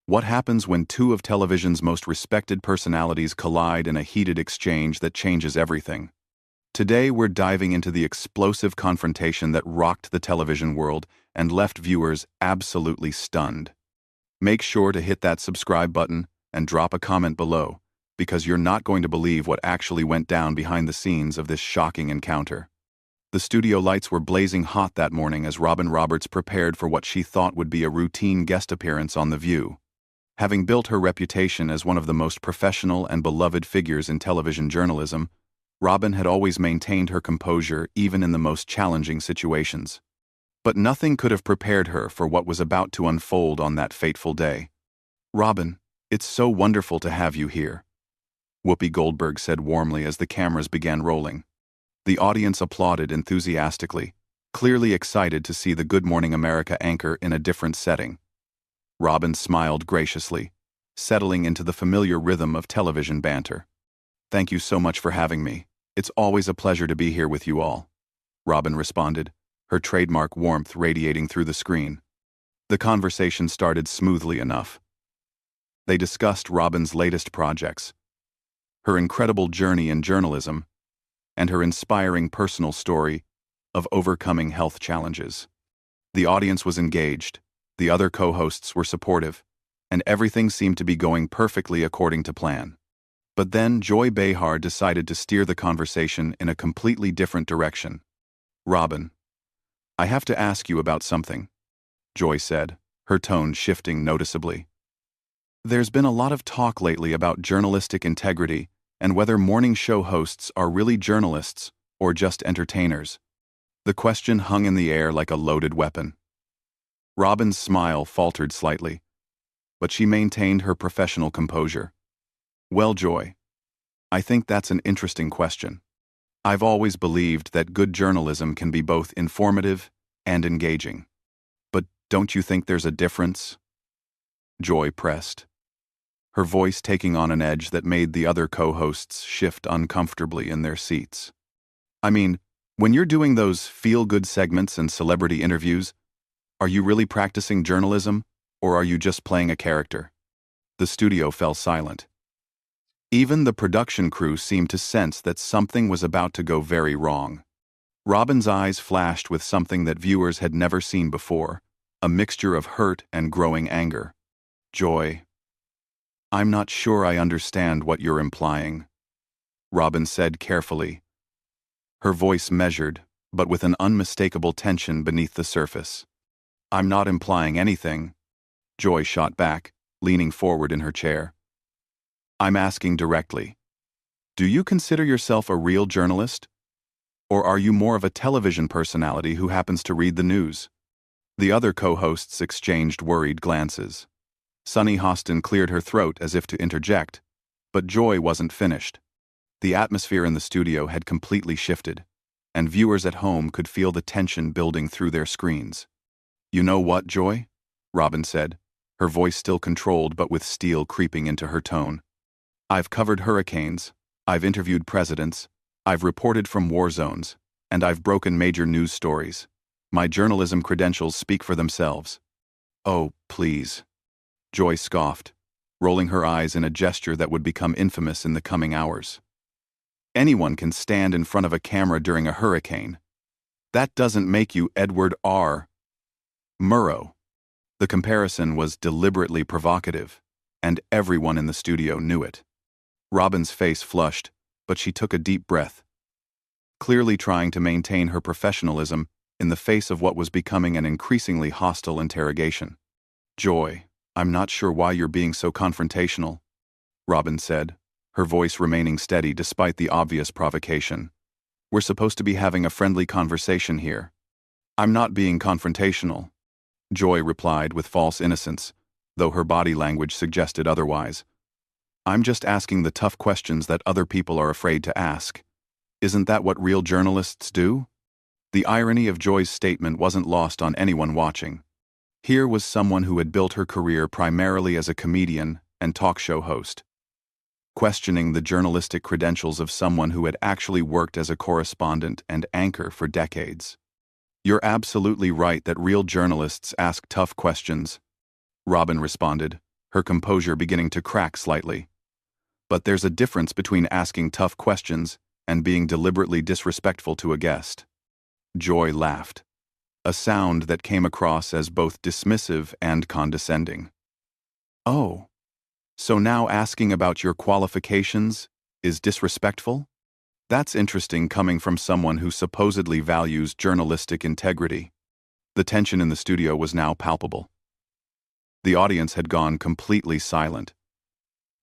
What happens when two of television's most respected personalities collide in a heated exchange that changes everything? Today we're diving into the explosive confrontation that rocked the television world and left viewers absolutely stunned. Make sure to hit that subscribe button and drop a comment below, because you're not going to believe what actually went down behind the scenes of this shocking encounter. The studio lights were blazing hot that morning as Robin Roberts prepared for what she thought would be a routine guest appearance on The View. Having built her reputation as one of the most professional and beloved figures in television journalism, Robin had always maintained her composure even in the most challenging situations. But nothing could have prepared her for what was about to unfold on that fateful day. "Robin, it's so wonderful to have you here," Whoopi Goldberg said warmly as the cameras began rolling. The audience applauded enthusiastically, clearly excited to see the Good Morning America anchor in a different setting. Robin smiled graciously, settling into the familiar rhythm of television banter. "Thank you so much for having me. It's always a pleasure to be here with you all," Robin responded, her trademark warmth radiating through the screen. The conversation started smoothly enough. They discussed Robin's latest projects, her incredible journey in journalism, and her inspiring personal story of overcoming health challenges. The audience was engaged, the other co-hosts were supportive, and everything seemed to be going perfectly according to plan. But then Joy Behar decided to steer the conversation in a completely different direction. "Robin, I have to ask you about something," Joy said, her tone shifting noticeably. "There's been a lot of talk lately about journalistic integrity and whether morning show hosts are really journalists or just entertainers." The question hung in the air like a loaded weapon. Robin's smile faltered slightly, but she maintained her professional composure. "Well, Joy, I think that's an interesting question. I've always believed that good journalism can be both informative and engaging. But don't you think there's a difference?" Joy pressed, her voice taking on an edge that made the other co-hosts shift uncomfortably in their seats. "I mean, when you're doing those feel-good segments and celebrity interviews, are you really practicing journalism, or are you just playing a character?" The studio fell silent. Even the production crew seemed to sense that something was about to go very wrong. Robin's eyes flashed with something that viewers had never seen before, a mixture of hurt and growing anger. "Joy, I'm not sure I understand what you're implying," Robin said carefully, her voice measured, but with an unmistakable tension beneath the surface. "I'm not implying anything," Joy shot back, leaning forward in her chair. "I'm asking directly. Do you consider yourself a real journalist? Or are you more of a television personality who happens to read the news?" The other co-hosts exchanged worried glances. Sunny Hostin cleared her throat as if to interject, but Joy wasn't finished. The atmosphere in the studio had completely shifted, and viewers at home could feel the tension building through their screens. "You know what, Joy?" Robin said, her voice still controlled but with steel creeping into her tone. "I've covered hurricanes, I've interviewed presidents, I've reported from war zones, and I've broken major news stories. My journalism credentials speak for themselves." "Oh, please," Joy scoffed, rolling her eyes in a gesture that would become infamous in the coming hours. "Anyone can stand in front of a camera during a hurricane. That doesn't make you Edward R. Murrow." The comparison was deliberately provocative, and everyone in the studio knew it. Robin's face flushed, but she took a deep breath, clearly trying to maintain her professionalism in the face of what was becoming an increasingly hostile interrogation. "Joy, I'm not sure why you're being so confrontational," Robin said, her voice remaining steady despite the obvious provocation. "We're supposed to be having a friendly conversation here." "I'm not being confrontational," Joy replied with false innocence, though her body language suggested otherwise. "I'm just asking the tough questions that other people are afraid to ask. Isn't that what real journalists do?" The irony of Joy's statement wasn't lost on anyone watching. Here was someone who had built her career primarily as a comedian and talk show host, questioning the journalistic credentials of someone who had actually worked as a correspondent and anchor for decades. "You're absolutely right that real journalists ask tough questions," Robin responded, her composure beginning to crack slightly. But there's a difference between asking tough questions and being deliberately disrespectful to a guest. Joy laughed, a sound that came across as both dismissive and condescending. Oh, so now asking about your qualifications is disrespectful? That's interesting coming from someone who supposedly values journalistic integrity. The tension in the studio was now palpable. The audience had gone completely silent,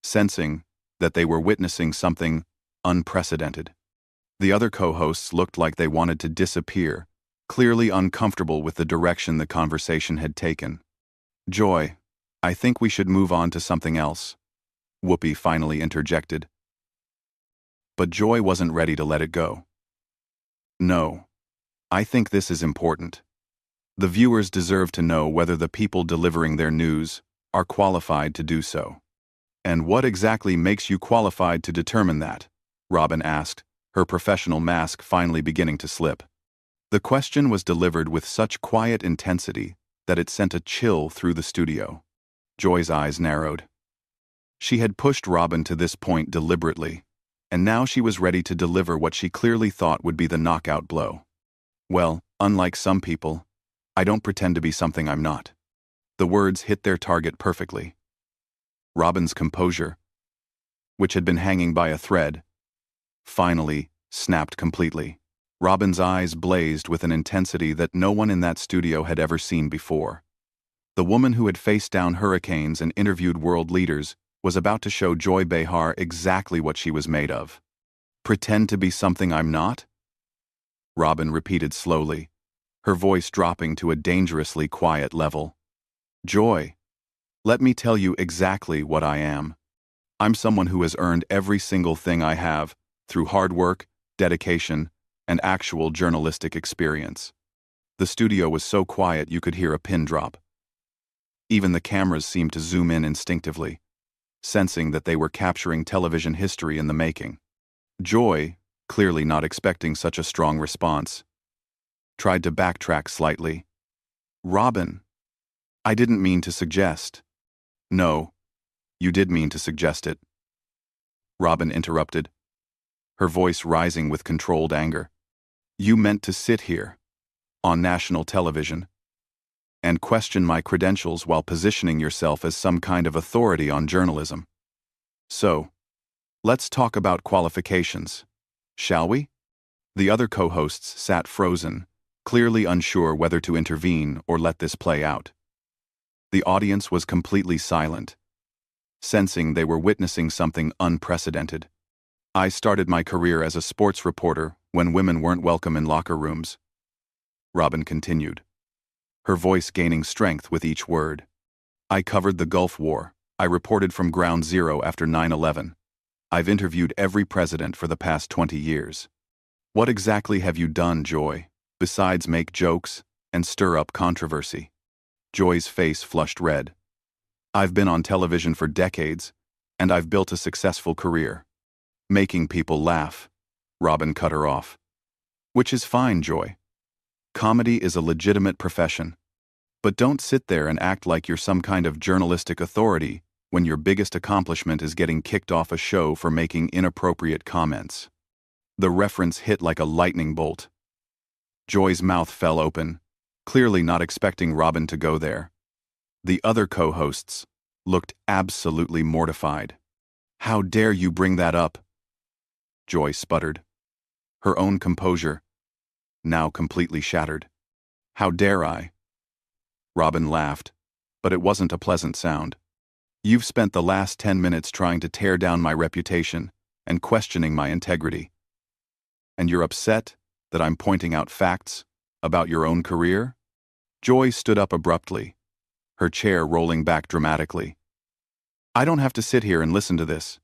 sensing that they were witnessing something unprecedented. The other co-hosts looked like they wanted to disappear, clearly uncomfortable with the direction the conversation had taken. Joy, I think we should move on to something else, Whoopi finally interjected. But Joy wasn't ready to let it go. No, I think this is important. The viewers deserve to know whether the people delivering their news are qualified to do so. And what exactly makes you qualified to determine that? Robin asked, her professional mask finally beginning to slip. The question was delivered with such quiet intensity that it sent a chill through the studio. Joy's eyes narrowed. She had pushed Robin to this point deliberately, and now she was ready to deliver what she clearly thought would be the knockout blow. Well, unlike some people, I don't pretend to be something I'm not. The words hit their target perfectly. Robin's composure, which had been hanging by a thread, finally snapped completely. Robin's eyes blazed with an intensity that no one in that studio had ever seen before. The woman who had faced down hurricanes and interviewed world leaders was about to show Joy Behar exactly what she was made of. Pretend to be something I'm not? Robin repeated slowly, her voice dropping to a dangerously quiet level. Joy, let me tell you exactly what I am. I'm someone who has earned every single thing I have through hard work, dedication, and actual journalistic experience. The studio was so quiet you could hear a pin drop. Even the cameras seemed to zoom in instinctively, sensing that they were capturing television history in the making. Joy, clearly not expecting such a strong response, tried to backtrack slightly. Robin, I didn't mean to suggest. No, you did mean to suggest it. Robin interrupted, her voice rising with controlled anger. You meant to sit here, on national television, and question my credentials while positioning yourself as some kind of authority on journalism. So, let's talk about qualifications, shall we? The other co-hosts sat frozen, clearly unsure whether to intervene or let this play out. The audience was completely silent, sensing they were witnessing something unprecedented. I started my career as a sports reporter when women weren't welcome in locker rooms. Robin continued, her voice gaining strength with each word. I covered the Gulf War. I reported from ground zero after 9/11. I've interviewed every president for the past 20 years. What exactly have you done, Joy, besides make jokes and stir up controversy? Joy's face flushed red. I've been on television for decades, and I've built a successful career. Making people laugh. Robin cut her off. Which is fine, Joy. Comedy is a legitimate profession. But don't sit there and act like you're some kind of journalistic authority when your biggest accomplishment is getting kicked off a show for making inappropriate comments. The reference hit like a lightning bolt. Joy's mouth fell open, clearly not expecting Robin to go there. The other co-hosts looked absolutely mortified. How dare you bring that up? Joy sputtered, her own composure now completely shattered. How dare I? Robin laughed, but it wasn't a pleasant sound. You've spent the last 10 minutes trying to tear down my reputation and questioning my integrity. And you're upset that I'm pointing out facts about your own career? Joy stood up abruptly, her chair rolling back dramatically. I don't have to sit here and listen to this.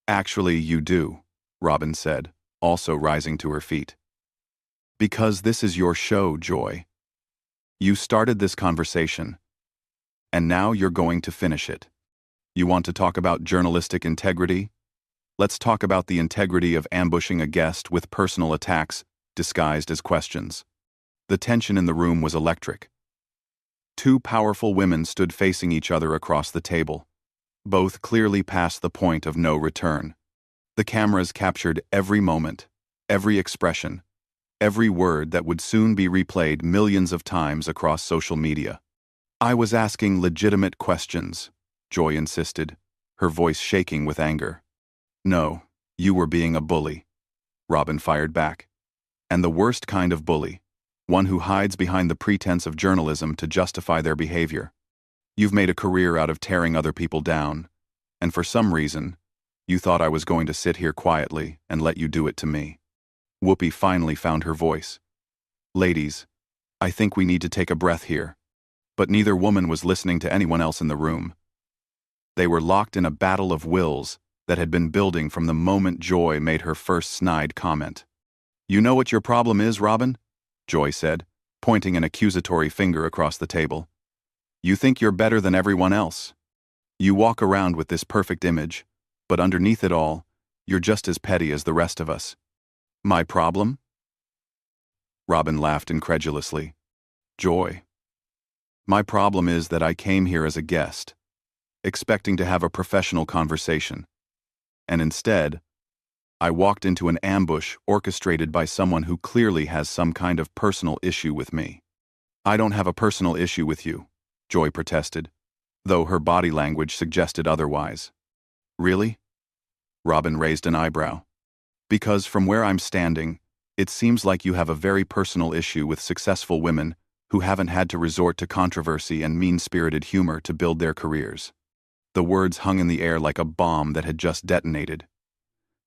Actually, you do, Robin said, also rising to her feet. Because this is your show, Joy. You started this conversation, and now you're going to finish it. You want to talk about journalistic integrity? Let's talk about the integrity of ambushing a guest with personal attacks disguised as questions. The tension in the room was electric. Two powerful women stood facing each other across the table, both clearly past the point of no return. The cameras captured every moment, every expression, every word that would soon be replayed millions of times across social media. "I was asking legitimate questions," Joy insisted, her voice shaking with anger. "No, you were being a bully," Robin fired back. "And the worst kind of bully, one who hides behind the pretense of journalism to justify their behavior. You've made a career out of tearing other people down, and for some reason, you thought I was going to sit here quietly and let you do it to me." Whoopi finally found her voice. "Ladies, I think we need to take a breath here." But neither woman was listening to anyone else in the room. They were locked in a battle of wills that had been building from the moment Joy made her first snide comment. "You know what your problem is, Robin?" Joy said, pointing an accusatory finger across the table. "You think you're better than everyone else. You walk around with this perfect image, but underneath it all, you're just as petty as the rest of us." "My problem?" Robin laughed incredulously. "Joy, my problem is that I came here as a guest, expecting to have a professional conversation. And instead, I walked into an ambush orchestrated by someone who clearly has some kind of personal issue with me." "I don't have a personal issue with you," Joy protested, though her body language suggested otherwise. "Really?" Robin raised an eyebrow. "Because from where I'm standing, it seems like you have a very personal issue with successful women who haven't had to resort to controversy and mean-spirited humor to build their careers." The words hung in the air like a bomb that had just detonated.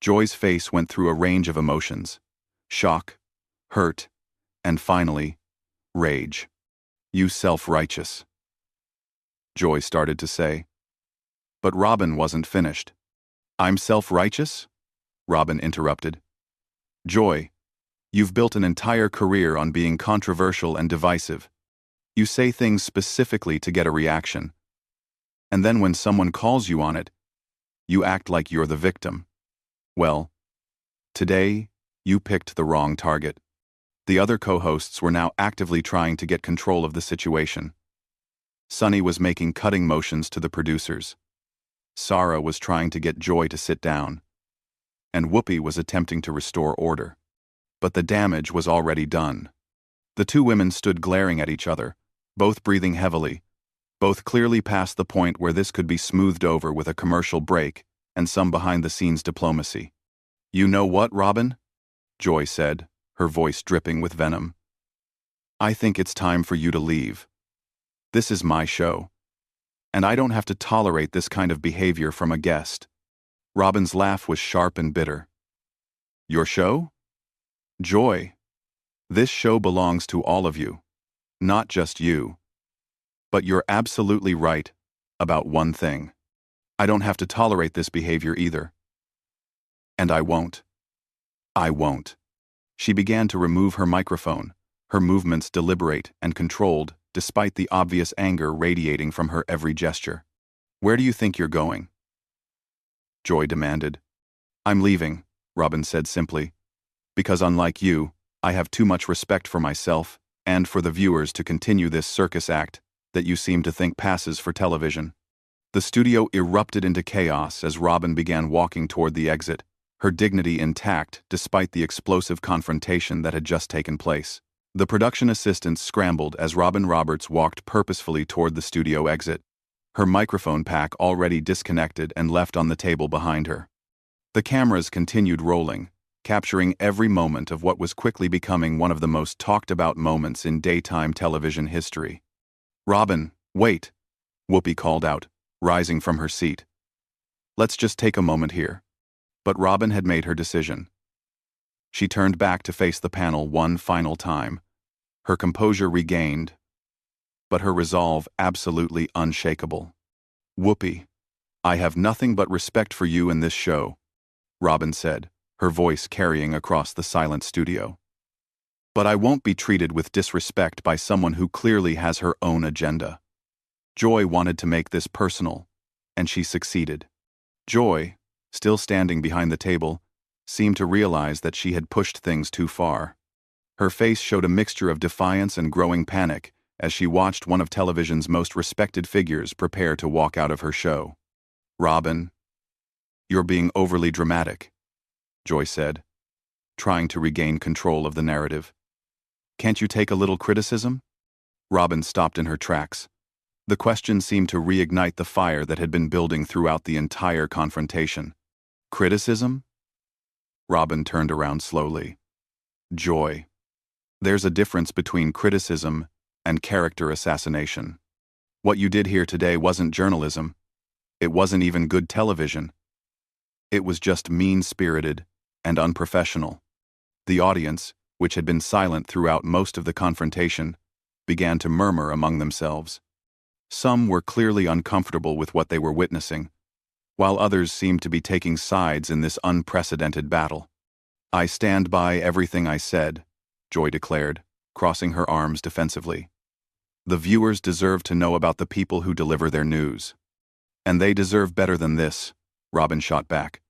Joy's face went through a range of emotions: shock, hurt, and finally, rage. "You self-righteous," Joy started to say. But Robin wasn't finished. "I'm self-righteous?" Robin interrupted. "Joy, you've built an entire career on being controversial and divisive. You say things specifically to get a reaction. And then when someone calls you on it, you act like you're the victim. Well, today, you picked the wrong target." The other co-hosts were now actively trying to get control of the situation. Sunny was making cutting motions to the producers. Sarah was trying to get Joy to sit down. And Whoopi was attempting to restore order. But the damage was already done. The two women stood glaring at each other, both breathing heavily, both clearly past the point where this could be smoothed over with a commercial break and some behind-the-scenes diplomacy. "You know what, Robin?" Joy said, her voice dripping with venom. "I think it's time for you to leave. This is my show, and I don't have to tolerate this kind of behavior from a guest." Robin's laugh was sharp and bitter. "Your show? Joy, this show belongs to all of you, not just you. But you're absolutely right about one thing. I don't have to tolerate this behavior either. And I won't. I won't." She began to remove her microphone, her movements deliberate and controlled despite the obvious anger radiating from her every gesture. "Where do you think you're going?" Joy demanded. "I'm leaving," Robin said simply, "because unlike you, I have too much respect for myself and for the viewers to continue this circus act that you seem to think passes for television." The studio erupted into chaos as Robin began walking toward the exit, her dignity intact despite the explosive confrontation that had just taken place. The production assistants scrambled as Robin Roberts walked purposefully toward the studio exit, her microphone pack already disconnected and left on the table behind her. The cameras continued rolling, capturing every moment of what was quickly becoming one of the most talked-about moments in daytime television history. "Robin, wait," Whoopi called out, rising from her seat. "Let's just take a moment here." But Robin had made her decision. She turned back to face the panel one final time, her composure regained, but her resolve absolutely unshakable. "Whoopi, I have nothing but respect for you in this show," Robin said, her voice carrying across the silent studio. "But I won't be treated with disrespect by someone who clearly has her own agenda." Joy wanted to make this personal, and she succeeded. Joy, still standing behind the table, seemed to realize that she had pushed things too far. Her face showed a mixture of defiance and growing panic as she watched one of television's most respected figures prepare to walk out of her show. "Robin, you're being overly dramatic," Joy said, trying to regain control of the narrative. "Can't you take a little criticism?" Robin stopped in her tracks. The question seemed to reignite the fire that had been building throughout the entire confrontation. "Criticism?" Robin turned around slowly. "Joy, there's a difference between criticism and character assassination. What you did here today wasn't journalism. It wasn't even good television. It was just mean-spirited and unprofessional." The audience, which had been silent throughout most of the confrontation, began to murmur among themselves. Some were clearly uncomfortable with what they were witnessing, while others seemed to be taking sides in this unprecedented battle. "I stand by everything I said," Joy declared, crossing her arms defensively. "The viewers deserve to know about the people who deliver their news. And they deserve better than this," Robin shot back.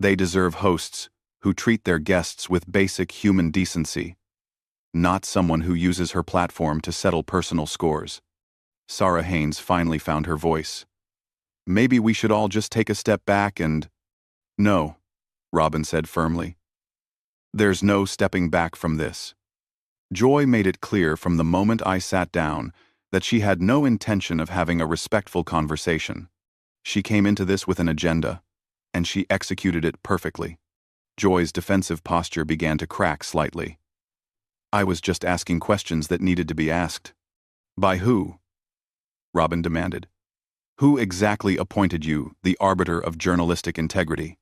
"They deserve hosts who treat their guests with basic human decency, not someone who uses her platform to settle personal scores." Sarah Haynes finally found her voice. "Maybe we should all just take a step back and—" "No," Robin said firmly. "There's no stepping back from this. Joy made it clear from the moment I sat down that she had no intention of having a respectful conversation. She came into this with an agenda, and she executed it perfectly." Joy's defensive posture began to crack slightly. "I was just asking questions that needed to be asked." "By who?" Robin demanded. "Who exactly appointed you the arbiter of journalistic integrity?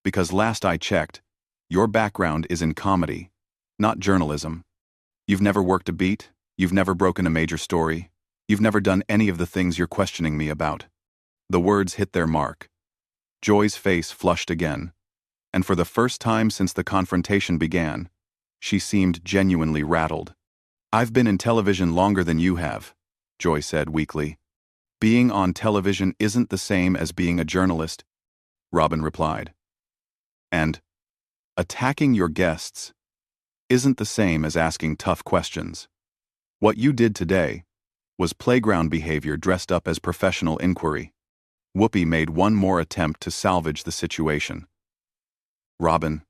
Because last I checked, your background is in comedy, not journalism. You've never worked a beat, you've never broken a major story, you've never done any of the things you're questioning me about." The words hit their mark. Joy's face flushed again, and for the first time since the confrontation began, she seemed genuinely rattled. "I've been in television longer than you have," Joy said weakly. "Being on television isn't the same as being a journalist," Robin replied. "And attacking your guests isn't the same as asking tough questions. What you did today was playground behavior dressed up as professional inquiry." Whoopi made one more attempt to salvage the situation. "Robin,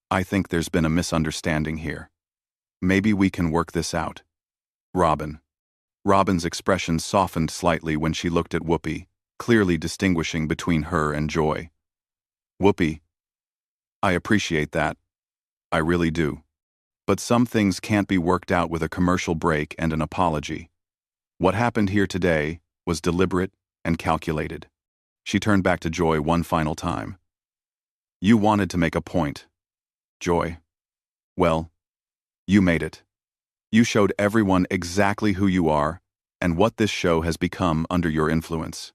I think there's been a misunderstanding here. Maybe we can work this out." Robin's expression softened slightly when she looked at Whoopi, clearly distinguishing between her and Joy. "Whoopi, I appreciate that. I really do. But some things can't be worked out with a commercial break and an apology. What happened here today was deliberate and calculated." She turned back to Joy one final time. "You wanted to make a point, Joy. Well, you made it. You showed everyone exactly who you are and what this show has become under your influence.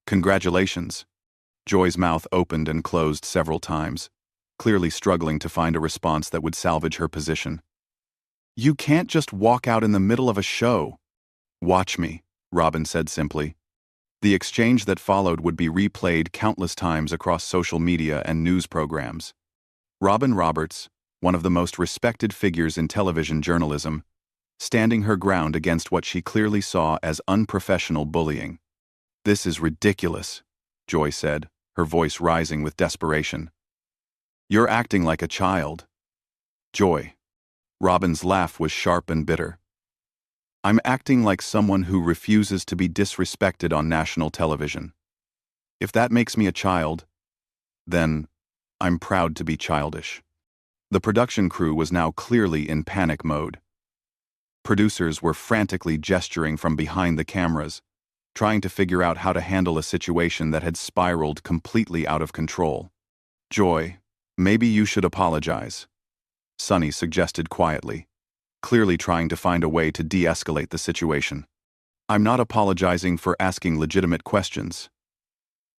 Congratulations." Joy's mouth opened and closed several times, clearly struggling to find a response that would salvage her position. "You can't just walk out in the middle of a show." "Watch me," Robin said simply. The exchange that followed would be replayed countless times across social media and news programs. Robin Roberts, one of the most respected figures in television journalism, standing her ground against what she clearly saw as unprofessional bullying. "This is ridiculous," Joy said, her voice rising with desperation. "You're acting like a child." "Joy." Robin's laugh was sharp and bitter. "I'm acting like someone who refuses to be disrespected on national television. If that makes me a child, then I'm proud to be childish." The production crew was now clearly in panic mode. Producers were frantically gesturing from behind the cameras, trying to figure out how to handle a situation that had spiraled completely out of control. "Joy, maybe you should apologize," Sunny suggested quietly, clearly trying to find a way to de-escalate the situation. "I'm not apologizing for asking legitimate questions,"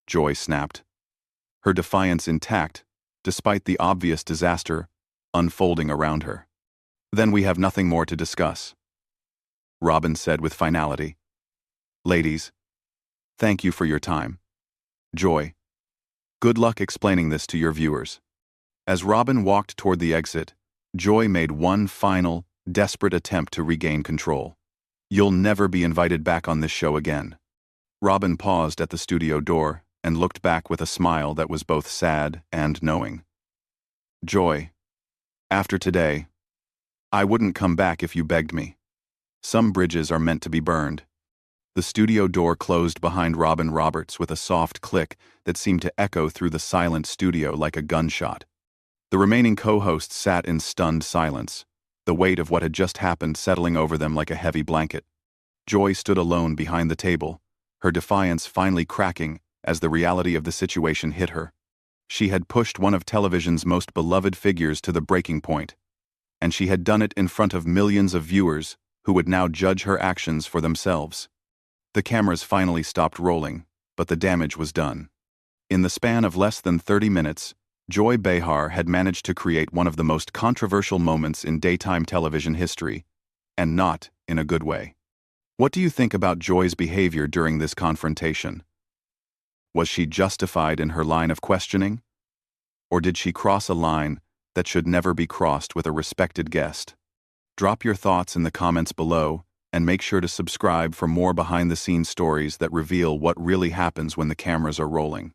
Joy snapped, her defiance intact despite the obvious disaster unfolding around her. "Then we have nothing more to discuss," Robin said with finality. "Ladies, thank you for your time. Joy, good luck explaining this to your viewers." As Robin walked toward the exit, Joy made one final, desperate attempt to regain control. You'll never be invited back on this show again." Robin paused at the studio door and looked back with a smile that was both sad and knowing. "Joy, after today, I wouldn't come back if you begged me. Some bridges are meant to be burned." The studio door closed behind Robin Roberts with a soft click that seemed to echo through the silent studio like a gunshot. The remaining co-hosts sat in stunned silence, the weight of what had just happened settling over them like a heavy blanket. Joy stood alone behind the table, her defiance finally cracking as the reality of the situation hit her. She had pushed one of television's most beloved figures to the breaking point, and she had done it in front of millions of viewers who would now judge her actions for themselves. The cameras finally stopped rolling, but the damage was done. In the span of less than 30 minutes, Joy Behar had managed to create one of the most controversial moments in daytime television history, and not in a good way. What do you think about Joy's behavior during this confrontation? Was she justified in her line of questioning? Or did she cross a line that should never be crossed with a respected guest? Drop your thoughts in the comments below, and make sure to subscribe for more behind-the-scenes stories that reveal what really happens when the cameras are rolling.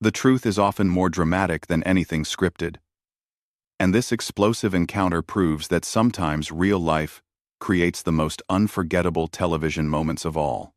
The truth is often more dramatic than anything scripted. And this explosive encounter proves that sometimes real life creates the most unforgettable television moments of all.